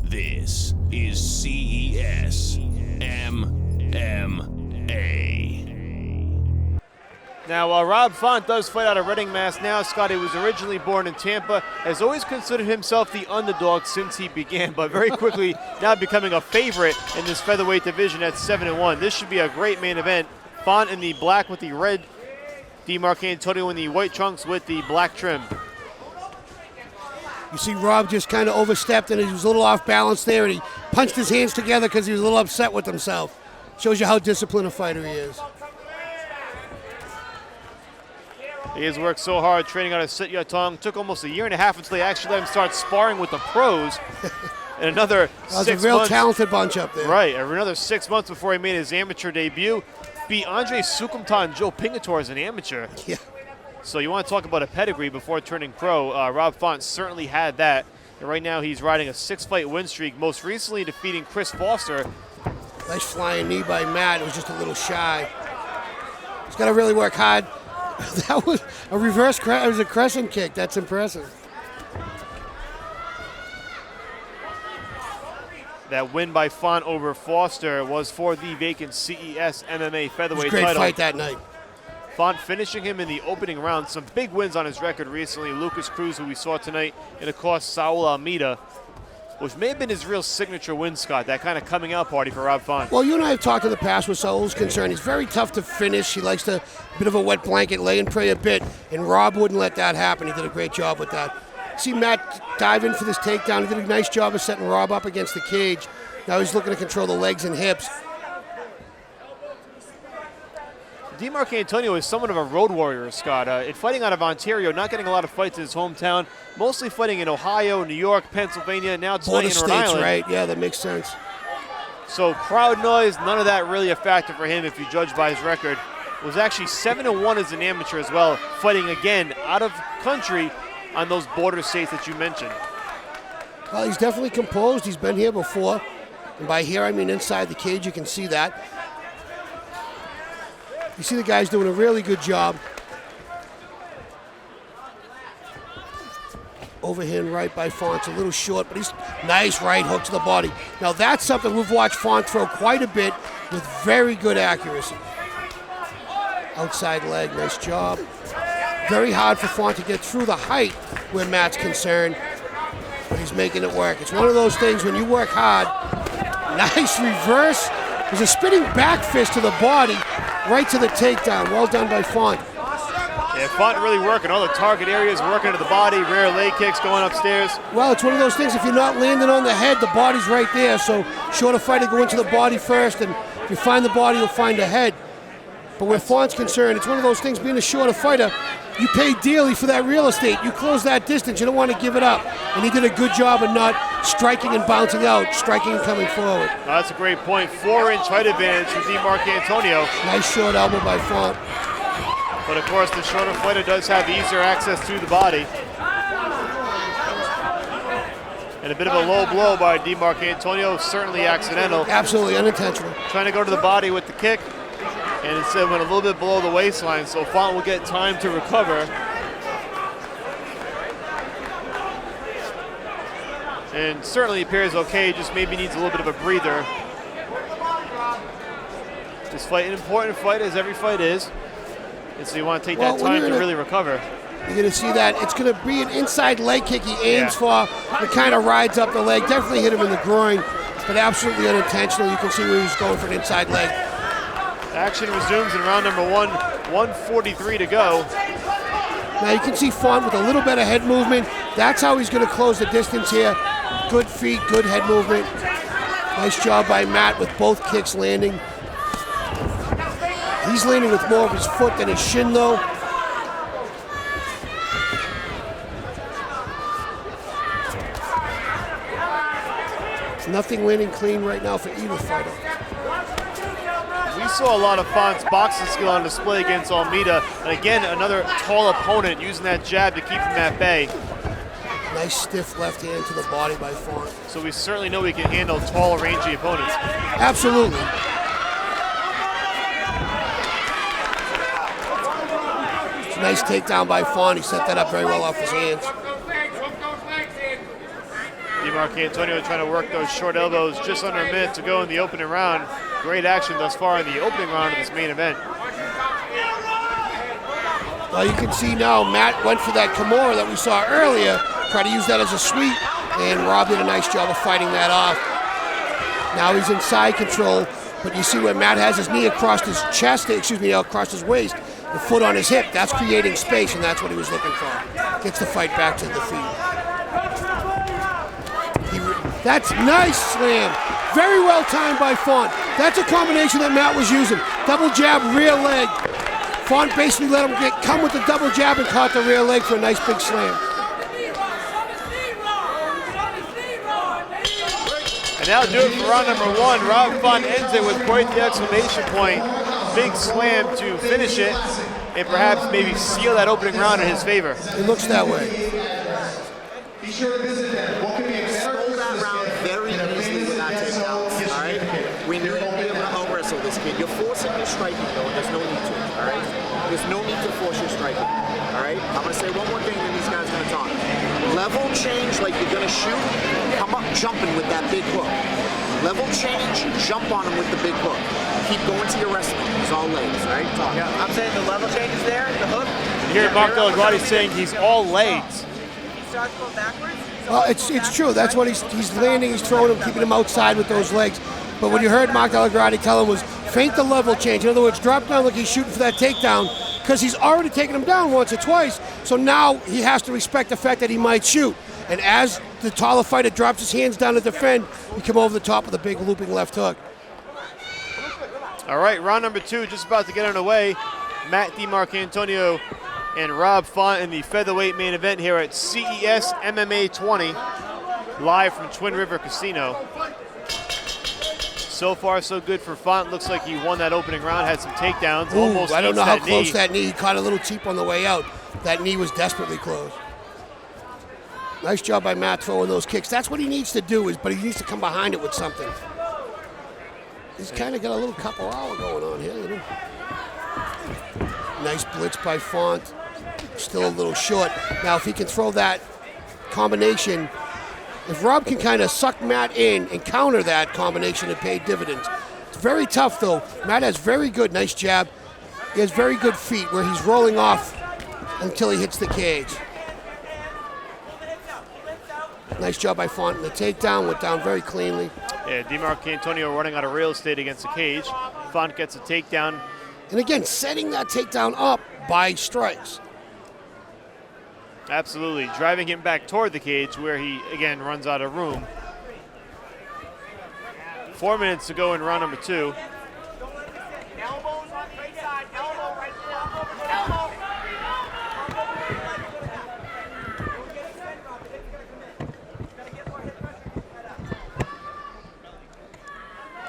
This is CES MMA. Now, while Rob Font does fight out of Reading, Mass. now, Scotty was originally born in Tampa, has always considered himself the underdog since he began, but very quickly now becoming a favorite in this featherweight division at 7-1. This should be a great main event. Font in the black with the red, DIMARCANTONIO in the white trunks with the black trim. You see Rob just kind of overstepped and he was a little off balance there, and he punched his hands together because he was a little upset with himself. Shows you how disciplined a fighter he is. He has worked so hard training out of Sit Yat Tong. Took almost a year and a half until they actually let him start sparring with the pros. And another 6 months. That was a real talented bunch up there. Right, another 6 months before he made his amateur debut. Beat Andre Sukumta and Joe Pingator as an amateur. Yeah. So you want to talk about a pedigree before turning pro. Rob Font certainly had that. And right now he's riding a 6-fight win streak, most recently defeating Chris Foster. Nice flying knee by Matt. It was just a little shy. He's got to really work hard. That was a reverse, it was a crescent kick. That's impressive. That win by Font over Foster was for the vacant CES MMA featherweight title. Great fight that night. Font finishing him in the opening round. Some big wins on his record recently. Lucas Cruz, who we saw tonight, and of course Saul Almeida, which may have been his real signature win, Scott, that kind of coming out party for Rob Font. Well, you and I have talked in the past with Saul's concern. He's very tough to finish. He likes to bit of a wet blanket, lay and pray a bit, and Rob wouldn't let that happen. He did a great job with that. See Matt dive in for this takedown. He did a nice job of setting Rob up against the cage. Now he's looking to control the legs and hips. DIMARCANTONIO is somewhat of a road warrior, Scott. Fighting out of Ontario, not getting a lot of fights in his hometown, mostly fighting in Ohio, New York, Pennsylvania, now tonight Border in Rhode states, Island. right? Yeah, that makes sense. So crowd noise, none of that really a factor for him if you judge by his record. Was actually 7-1 as an amateur as well, fighting again out of country on those border states that you mentioned. Well, he's definitely composed. He's been here before. And by here, I mean inside the cage. You can see that. You see the guy's doing a really good job. Overhand right by Font's a little short, but he's nice right hook to the body. Now that's something we've watched Font throw quite a bit with very good accuracy. Outside leg, nice job. Very hard for Font to get through the height where Matt's concerned, but he's making it work. It's one of those things when you work hard. Nice reverse. There's a spinning back fist to the body, right to the takedown. Well done by Font. Yeah, Font really working all the target areas, working to the body, rear leg kicks going upstairs. Well, it's one of those things, if you're not landing on the head, the body's right there. So shorter fighter go into the body first, and if you find the body, you'll find the head. But where Font's concerned, it's one of those things, being a shorter fighter, you pay dearly for that real estate. You close that distance, you don't want to give it up. And he did a good job of not striking and bouncing out, striking and coming forward. That's a great point. 4-inch height advantage for DIMARCANTONIO. Nice short elbow by Font. But of course, the shorter fighter does have easier access to the body. And a bit of a low blow by DIMARCANTONIO, certainly accidental. Absolutely unintentional. Trying to go to the body with the kick, and instead went a little bit below the waistline, so Font will get time to recover. And certainly appears okay, just maybe needs a little bit of a breather. This fight, an important fight, as every fight is. And so you want to take that time to really recover. You're going to see that. It's going to be an inside leg kick he aims for. It kind of rides up the leg. Definitely hit him in the groin, but absolutely unintentional. You can see where he's going for an inside leg. Action resumes in round number 1, 1:43 to go. Now you can see Font with a little bit of head movement. That's how he's going to close the distance here. Good feet, good head movement. Nice job by Matt with both kicks landing. He's landing with more of his foot than his shin, though. Nothing landing clean right now for either fighter. We saw a lot of Font's boxing skill on display against Almeida. And again, another tall opponent using that jab to keep him at bay. Nice stiff left hand to the body by Font. So we certainly know we can handle tall, rangy opponents. Absolutely. It's a nice takedown by Font. He set that up very well off his hands. DiMarcantonio trying to work those short elbows. Just under a minute to go in the opening round. Great action thus far in the opening round of this main event. Well, you can see now Matt went for that Kimura that we saw earlier, tried to use that as a sweep, and Rob did a nice job of fighting that off. Now he's in side control, but you see where Matt has his knee across his chest, across his waist, the foot on his hip. That's creating space, and that's what he was looking for. Gets the fight back to the feet. That's nice slam. Very well timed by Font. That's a combination that Matt was using. Double jab, rear leg. Font basically let him come with the double jab and caught the rear leg for a nice big slam. And that'll do it for round number one. Rob Font ends it with quite the exclamation point. Big slam to finish it and perhaps maybe seal that opening round in his favor. It looks that way. Be sure to visit them. What could be a stole that round very easily without takedowns. All right? We knew you'd be able to out-wrestle this kid. You're forcing your striking, though, and there's no need to. All right? There's no need to force your striking. All right? I'm going to say one more thing, and these guys are going to talk. Level change like you're going to shoot. Come up jumping with that big hook. Level change, jump on him with the big hook. Keep going to your wrestling. It's all legs, right? Talk. Yeah, I'm saying the level change is there, the hook. You hear Mark Delaguardi saying he's all legs. He starts going backwards. Well, it's true. That's what he's landing. He's throwing him, keeping him outside with those legs. But what you heard Mark Delaguardi tell him was feint the level change. In other words, drop down like he's shooting for that takedown because he's already taken him down once or twice. So now he has to respect the fact that he might shoot. And as the taller fighter drops his hands down to defend, he come over the top with a big looping left hook. All right, round number two just about to get underway. Matt DiMarcantonio and Rob Font in the featherweight main event here at CES MMA 20, live from Twin River Casino. So far, so good for Font. Looks like he won that opening round, had some takedowns. Ooh, I don't know how close that knee. He caught a little cheap on the way out. That knee was desperately close. Nice job by Matt throwing those kicks. That's what he needs to do, but he needs to come behind it with something. He's kind of got a little capoeira going on here. You know? Nice blitz by Font. Still a little short. Now, if he can throw that combination, if Rob can kind of suck Matt in and counter that combination and pay dividends. It's very tough, though. Matt has very good, nice jab. He has very good feet where he's rolling off until he hits the cage. Nice job by Font in the takedown. Went down very cleanly. Yeah, DiMarcantonio running out of real estate against the cage. Font gets a takedown. And again, setting that takedown up by strikes. Absolutely. Driving him back toward the cage where he, again, runs out of room. 4 minutes to go in round number two. Elbows on the right side. Elbow right there. Elbow.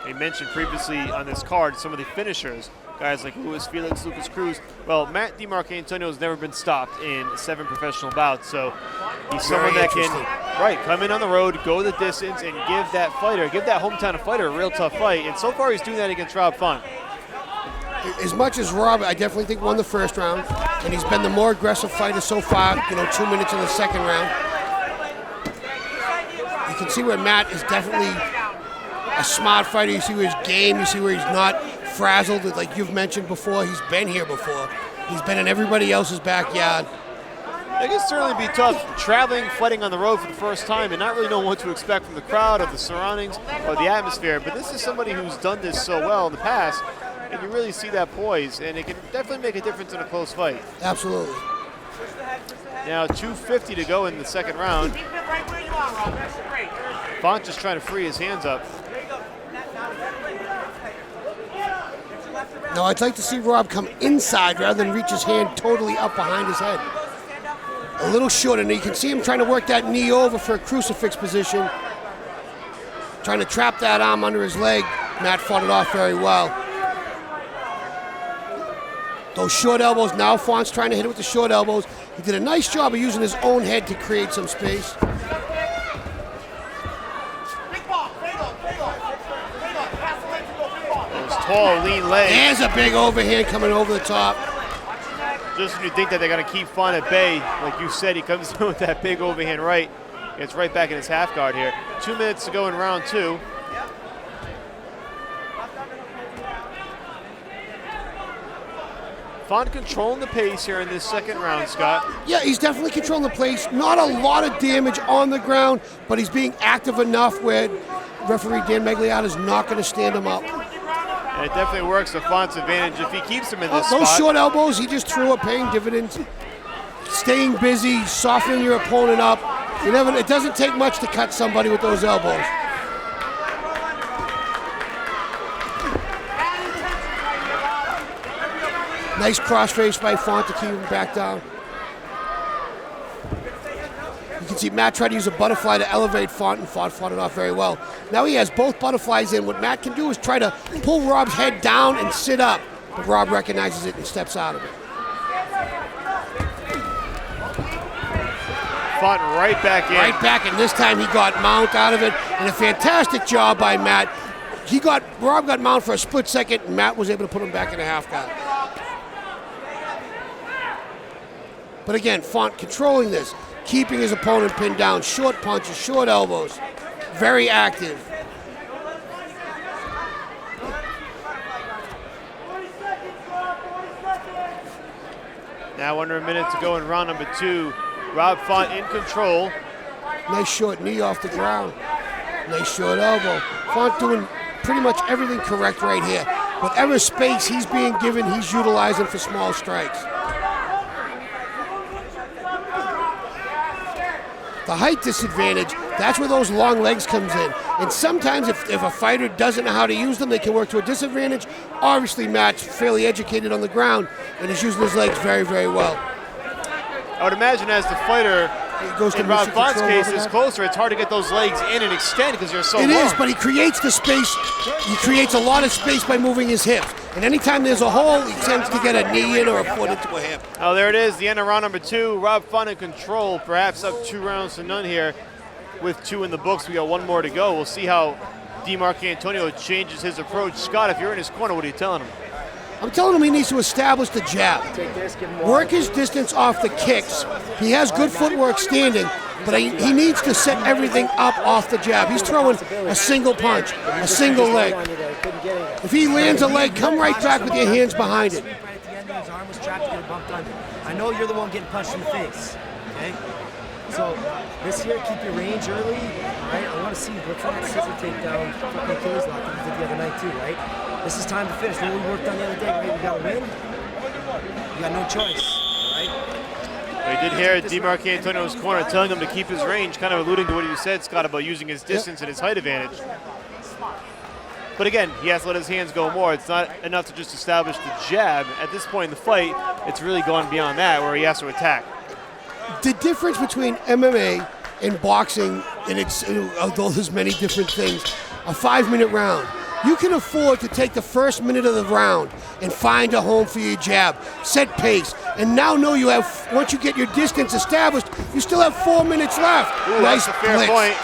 He mentioned previously on this card some of the finishers, guys like Luis Felix, Lucas Cruz. Well, Matt DiMarcantonio has never been stopped in 7 professional bouts, so he's someone that can come in on the road, go the distance, and give that hometown fighter a real tough fight. And so far, he's doing that against Rob Font. As much as Rob, I definitely think, won the first round, and he's been the more aggressive fighter so far. 2 minutes in the second round. You can see where Matt is definitely a smart fighter. You see where his game, you see where he's not frazzled. Like you've mentioned before, he's been here before. He's been in everybody else's backyard. It can certainly be tough traveling, fighting on the road for the first time and not really knowing what to expect from the crowd or the surroundings or the atmosphere. But this is somebody who's done this so well in the past, and you really see that poise, and it can definitely make a difference in a close fight. Absolutely. Now 2:50 to go in the second round. Font just trying to free his hands up. Now, I'd like to see Rob come inside rather than reach his hand totally up behind his head. A little short, and you can see him trying to work that knee over for a crucifix position. Trying to trap that arm under his leg. Matt fought it off very well. Those short elbows, now Font's trying to hit it with the short elbows. He did a nice job of using his own head to create some space. Tall, lean legs. There's a big overhand coming over the top. Just when you think that they're going to keep Font at bay, like you said, he comes in with that big overhand right. Gets right back in his half guard here. 2 minutes to go in round 2. Font controlling the pace here in this second round, Scott. Yeah, he's definitely controlling the pace. Not a lot of damage on the ground, but he's being active enough where referee Dan Magliata is not going to stand him up. And it definitely works to Font's advantage if he keeps him in this Those spot. short elbows he just threw are paying dividends. Staying busy, softening your opponent up. It doesn't take much to cut somebody with those elbows. Nice cross-face by Font to keep him back down. You can see Matt tried to use a butterfly to elevate Font, and Font fought it off very well. Now he has both butterflies in. What Matt can do is try to pull Rob's head down and sit up, but Rob recognizes it and steps out of it. Font right back in. Right back, and this time he got mount out of it, and a fantastic job by Matt. Rob got mount for a split second, and Matt was able to put him back in a half guard. But again, Font controlling this, keeping his opponent pinned down, short punches, short elbows, very active. Now under a minute to go in round number 2. Rob Font in control. Nice short knee off the ground. Nice short elbow. Font doing pretty much everything correct right here. Whatever space he's being given, he's utilizing for small strikes. The height disadvantage, that's where those long legs comes in. And sometimes if a fighter doesn't know how to use them, they can work to a disadvantage. Obviously, Matt's fairly educated on the ground, and he's using his legs very, very well. I would imagine as the fighter, in Rob Font's case, is closer, it's hard to get those legs in and extend because they're so long. It is, but he creates the space. He creates a lot of space by moving his hips. And anytime there's a hole, he tends to get a knee in or a foot into a hip. Oh, there it is, the end of round number 2. Rob Font in control, perhaps up 2 rounds to none here with 2 in the books. We got 1 more to go. We'll see how DiMarcantonio changes his approach. Scott, if you're in his corner, what are you telling him? I'm telling him he needs to establish the jab. Work his distance off the kicks. He has good footwork standing, but he needs to set everything up off the jab. He's throwing a single punch, a single leg. If he lands a leg, come right back with your hands behind it. I know you're the one getting punched in the face, okay? So this here, keep your range early, all right? I want to see what's that scissor takedown, fucking Achilles lock that we did the other night too, right? This is time to finish. What we worked on the other day, right? We got to win. You got no choice, all right? We did hear DiMarcantonio's corner telling him to keep his range, kind of alluding to what you said, Scott, about using his distance and his height advantage. But again, he has to let his hands go more. It's not enough to just establish the jab. At this point in the fight, it's really gone beyond that, where he has to attack. The difference between MMA and boxing, and although there's many different things, a 5-minute round. You can afford to take the first minute of the round and find a home for your jab, set pace, and now know you have, once you get your distance established, you still have 4 minutes left. Ooh, nice that's a fair blitz. point.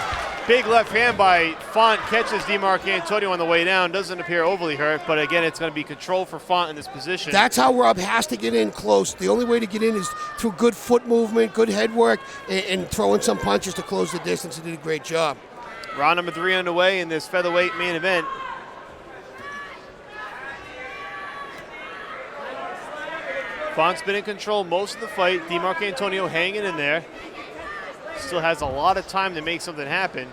Big left hand by Font catches DiMarcantonio on the way down. Doesn't appear overly hurt, but again, it's going to be control for Font in this position. That's how Rob has to get in close. The only way to get in is through good foot movement, good head work, and throwing some punches to close the distance. He did a great job. Round number 3 underway in this featherweight main event. Font's been in control most of the fight. DiMarcantonio hanging in there. Still has a lot of time to make something happen.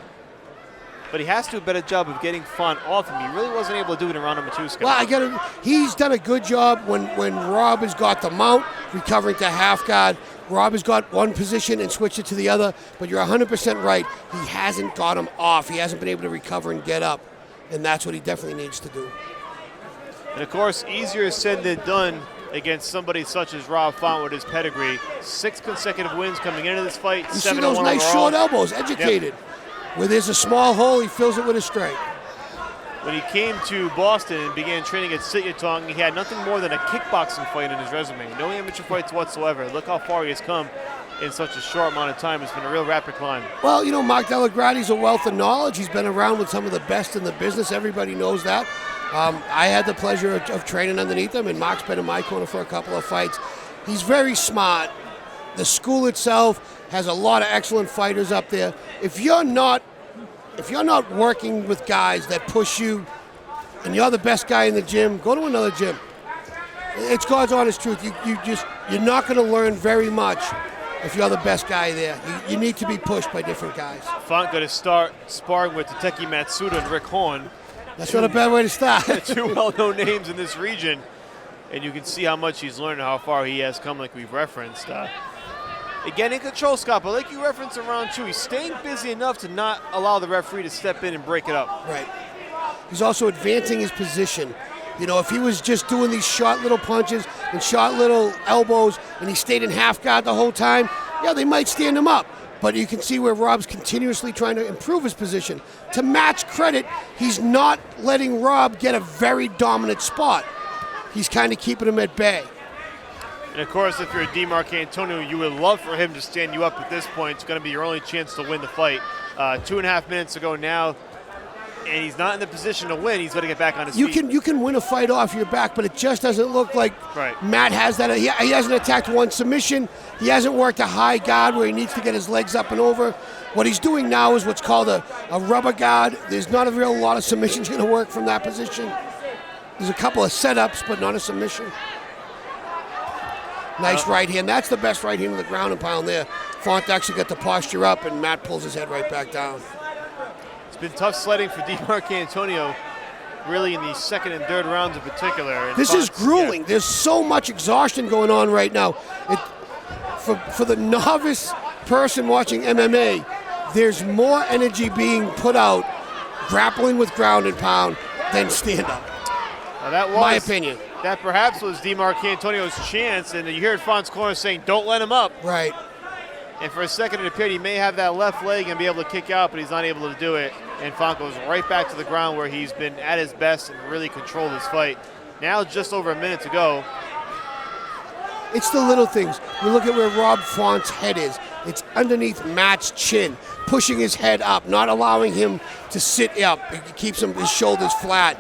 But he has to do a better job of getting Font off him. He really wasn't able to do it in round number 2, Scott. Well, he's done a good job when Rob has got the mount, recovering to half guard. Rob has got one position and switched it to the other. But you're 100% right. He hasn't got him off. He hasn't been able to recover and get up. And that's what he definitely needs to do. And of course, easier said than done against somebody such as Rob Font with his pedigree. 6 consecutive wins coming into this fight. You 7-1 see those nice overall. short elbows, educated. Yep. Where there's a small hole, he fills it with a strike. When he came to Boston and began training at Sityodtong, he had nothing more than a kickboxing fight in his resume. No amateur fights whatsoever. Look how far he has come in such a short amount of time. It's been a real rapid climb. Well, Mark Delagratti's a wealth of knowledge. He's been around with some of the best in the business. Everybody knows that. I had the pleasure of training underneath him, and Mark's been in my corner for a couple of fights. He's very smart, The school itself has a lot of excellent fighters up there. If you're not working with guys that push you, and you're the best guy in the gym, go to another gym. It's God's honest truth. You're not going to learn very much if you're the best guy there. You need to be pushed by different guys. Font going to start sparring with Tateki Matsuda and Rick Horn. That's not a bad way to start. Two well-known names in this region. And you can see how much he's learned, how far he has come, like we've referenced. Again, in control, Scott, but like you referenced in round 2, he's staying busy enough to not allow the referee to step in and break it up. Right. He's also advancing his position. You know, if he was just doing these short little punches and short little elbows and he stayed in half guard the whole time, yeah, they might stand him up. But you can see where Rob's continuously trying to improve his position. To match credit, he's not letting Rob get a very dominant spot. He's kind of keeping him at bay. And of course, if you're DIMARCANTONIO, you would love for him to stand you up at this point. It's going to be your only chance to win the fight. 2.5 minutes to go now. And he's not in the position to win. He's got to get back on his feet. You can win a fight off your back, but it just doesn't look like Matt has that. He hasn't attacked one submission. He hasn't worked a high guard where he needs to get his legs up and over. What he's doing now is what's called a rubber guard. There's not a real lot of submissions going to work from that position. There's a couple of setups, but not a submission. Nice right hand. That's the best right hand in the ground and pound there. Font actually got the posture up, and Matt pulls his head right back down. It's been tough sledding for DIMARCANTONIO, really in the second and third rounds in particular. And this is grueling. There's so much exhaustion going on right now. For the novice person watching MMA, there's more energy being put out grappling with ground and pound than stand-up. That was my opinion. That perhaps was DIMARCANTONIO's chance, and you heard Font's corner saying, don't let him up. Right. And for a second, it appeared he may have that left leg and be able to kick out, but he's not able to do it. And Font goes right back to the ground where he's been at his best and really controlled his fight. Now just over a minute to go. It's the little things. You look at where Rob Font's head is. It's underneath Matt's chin, pushing his head up, not allowing him to sit up. It keeps his shoulders flat.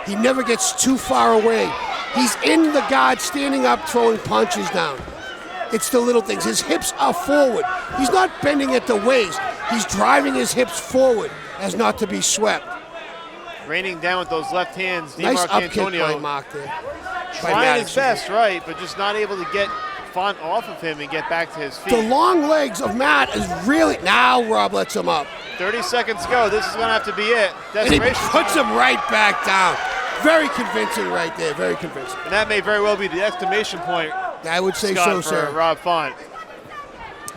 He never gets too far away. He's in the guard, standing up, throwing punches down. It's the little things. His hips are forward. He's not bending at the waist. He's driving his hips forward as not to be swept. Raining down with those left hands, Nice up kick by DIMARCANTONIO Mark there. trying his best, right, but just not able to get Font off of him and get back to his feet. The long legs of Matt is really... Now Rob lets him up. 30 seconds to go. This is going to have to be it. And he Desperation. puts him right back down. Very convincing right there. Very convincing. And that may very well be the exclamation point, I would say Scott, so, for sir. Rob Font.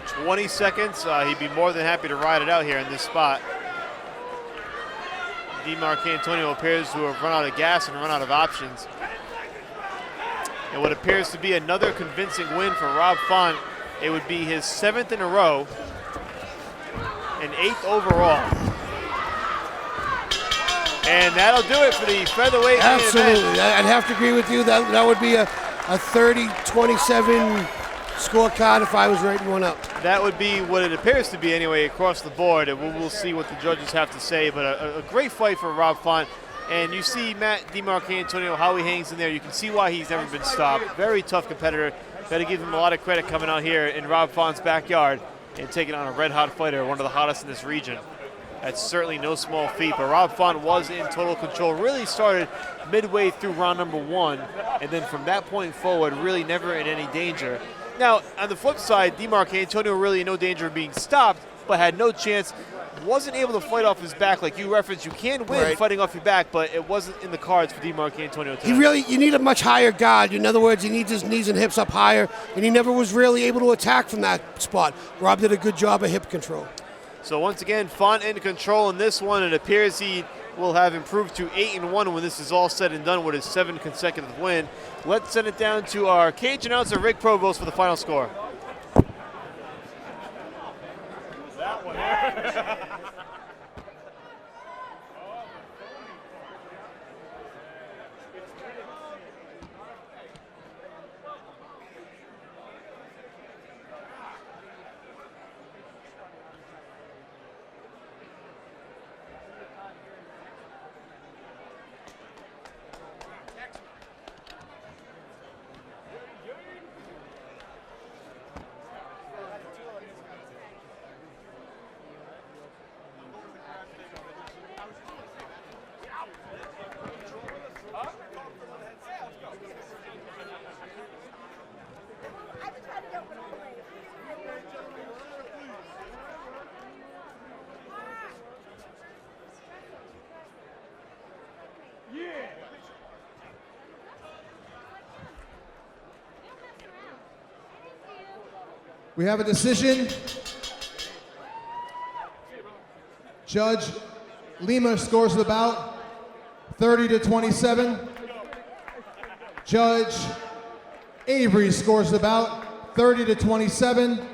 20 seconds. He'd be more than happy to ride it out here in this spot. DIMARCANTONIO appears to have run out of gas and run out of options. And what appears to be another convincing win for Rob Font, it would be his 7th in a row and 8th overall. And that'll do it for the featherweight main event. Absolutely. I'd have to agree with you. That would be a 30-27 scorecard if I was writing one up. That would be what it appears to be anyway across the board, and we'll see what the judges have to say. But a great fight for Rob Font. And you see Matt DIMARCANTONIO, how he hangs in there. You can see why he's never been stopped. Very tough competitor. Got to give him a lot of credit coming out here in Rob Font's backyard and taking on a red-hot fighter, one of the hottest in this region. That's certainly no small feat, but Rob Font was in total control. Really started midway through round number 1, and then from that point forward, really never in any danger. Now, on the flip side, DIMARCANTONIO really in no danger of being stopped, but had no chance. Wasn't able to fight off his back. Like you referenced, you can win fighting off your back, but it wasn't in the cards for DIMARCANTONIO tonight. You need a much higher guard. In other words, he needs his knees and hips up higher, and he never was really able to attack from that spot. Rob did a good job of hip control. So once again, Font in control in this one. It appears he will have improved to 8-1 when this is all said and done with his 7th consecutive win. Let's send it down to our cage announcer, Rick Provost, for the final score. That one. We have a decision. Judge Lima scores the bout 30-27. Judge Avery scores the bout 30-27.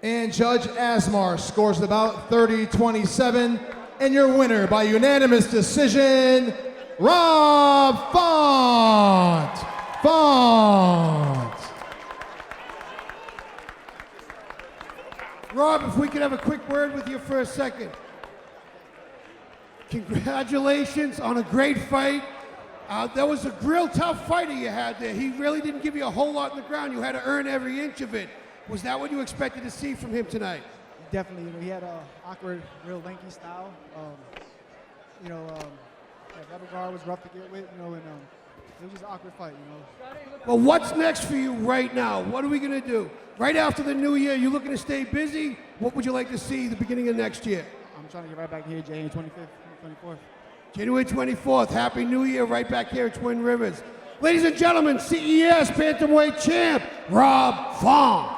And Judge Asmar scores the bout 30-27. And your winner by unanimous decision, Rob Font. Rob, if we could have a quick word with you for a second. Congratulations on a great fight. That was a real tough fighter you had there. He really didn't give you a whole lot on the ground. You had to earn every inch of it. Was that what you expected to see from him tonight? Definitely. He had a awkward, real lanky style. That rubber guard was rough to get with, and it was just an awkward fight, Well, what's next for you right now? What are we going to do? Right after the new year, you looking to stay busy? What would you like to see the beginning of next year? I'm trying to get right back here January 25th, 24th. January 24th. Happy New Year right back here at Twin Rivers. Ladies and gentlemen, CES Bantamweight Champ, Rob Font.